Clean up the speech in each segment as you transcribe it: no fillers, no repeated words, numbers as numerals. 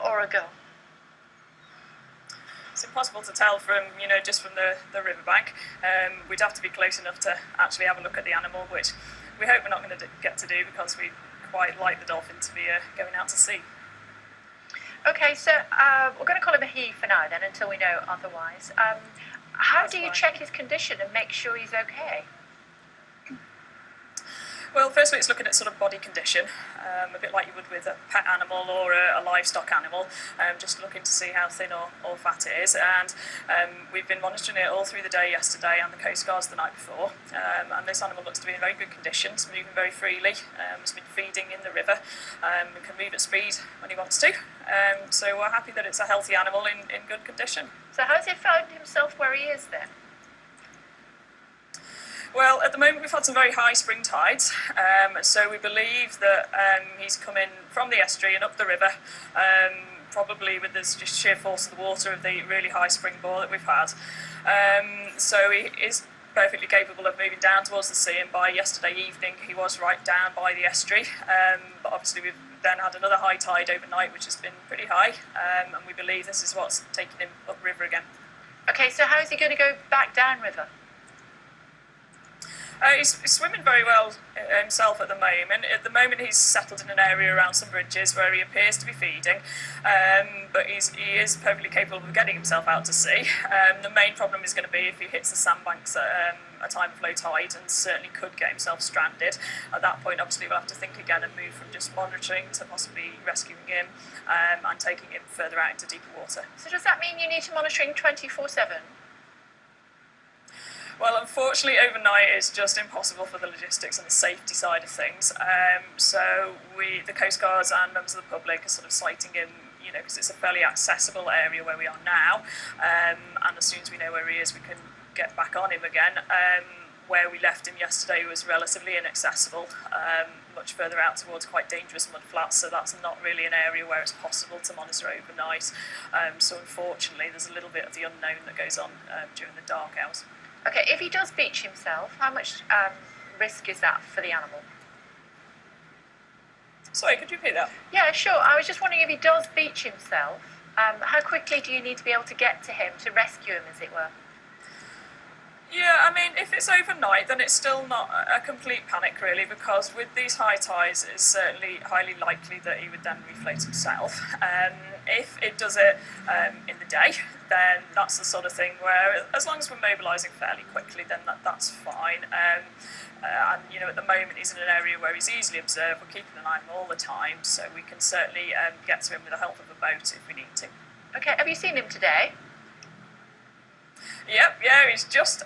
or a girl? It's impossible to tell from, just from the riverbank. We'd have to be close enough to actually have a look at the animal, which we hope we're not going to get to do because we quite like the dolphin to be going out to sea. Okay, so we're going to call him a he for now then, until we know otherwise. How do you check his condition and make sure he's okay? Well, firstly, it's looking at sort of body condition, a bit like you would with a pet animal or a livestock animal, just looking to see how thin or fat it is. And we've been monitoring it all through the day yesterday and the Coast Guards the night before. And this animal looks to be in very good condition. It's moving very freely. It's been feeding in the river. It can move at speed when he wants to. So we're happy that it's a healthy animal in good condition. So how's he found himself where he is then? Well, at the moment we've had some very high spring tides, so we believe that he's coming from the estuary and up the river, probably with this just sheer force of the water of the really high spring bore that we've had. So he is perfectly capable of moving down towards the sea, and by yesterday evening he was right down by the estuary, but obviously we've then had another high tide overnight which has been pretty high, and we believe this is what's taken him upriver again. Okay, so how is he going to go back downriver? He's swimming very well himself at the moment. At the moment he's settled in an area around some bridges where he appears to be feeding, but he is perfectly capable of getting himself out to sea. The main problem is going to be if he hits the sandbanks at a time of low tide, and certainly could get himself stranded. At that point obviously we'll have to think again and move from just monitoring to possibly rescuing him and taking him further out into deeper water. So does that mean you need to monitor him 24/7? Well, unfortunately, overnight it's just impossible for the logistics and the safety side of things. So the Coast Guards and members of the public are sort of sighting him, because it's a fairly accessible area where we are now. And as soon as we know where he is, we can get back on him again. Where we left him yesterday was relatively inaccessible, much further out towards quite dangerous mud flats, so that's not really an area where it's possible to monitor overnight. So unfortunately, there's a little bit of the unknown that goes on during the dark hours. Okay, if he does beach himself, how much risk is that for the animal? Sorry, could you repeat that? Yeah, sure. I was just wondering if he does beach himself, how quickly do you need to be able to get to him to rescue him, as it were? Yeah, I mean, if it's overnight, then it's still not a complete panic, really, because with these high tides, it's certainly highly likely that he would then reflate himself. If it does it in the day, then that's the sort of thing where, as long as we're mobilising fairly quickly, then that's fine. And at the moment he's in an area where he's easily observed. We're keeping an eye on him all the time, so we can certainly get to him with the help of a boat if we need to. Okay, have you seen him today? Yep, yeah, he's just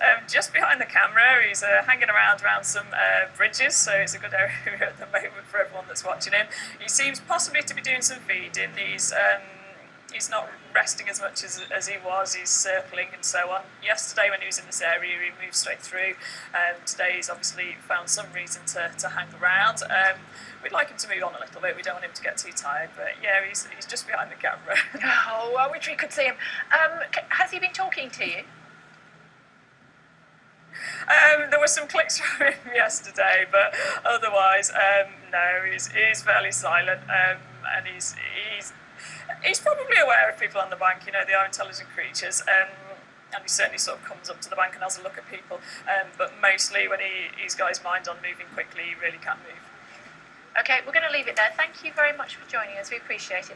behind the camera. He's hanging around some bridges, so it's a good area at the moment for everyone that's watching him. He seems possibly to be doing some feeding. He's not resting as much as he was. He's circling and so on. Yesterday when he was in this area he moved straight through. Today he's obviously found some reason to hang around. We'd like him to move on a little bit. We don't want him to get too tired, but yeah, he's just behind the camera. Oh, I wish we could see him. Has he been talking to you? There were some clicks from him yesterday, but otherwise, no, he's fairly silent, and he's probably aware of people on the bank. They are intelligent creatures, and he certainly sort of comes up to the bank and has a look at people. But mostly when he's got his mind on moving quickly, he really can move. Okay, we're going to leave it there. Thank you very much for joining us. We appreciate it.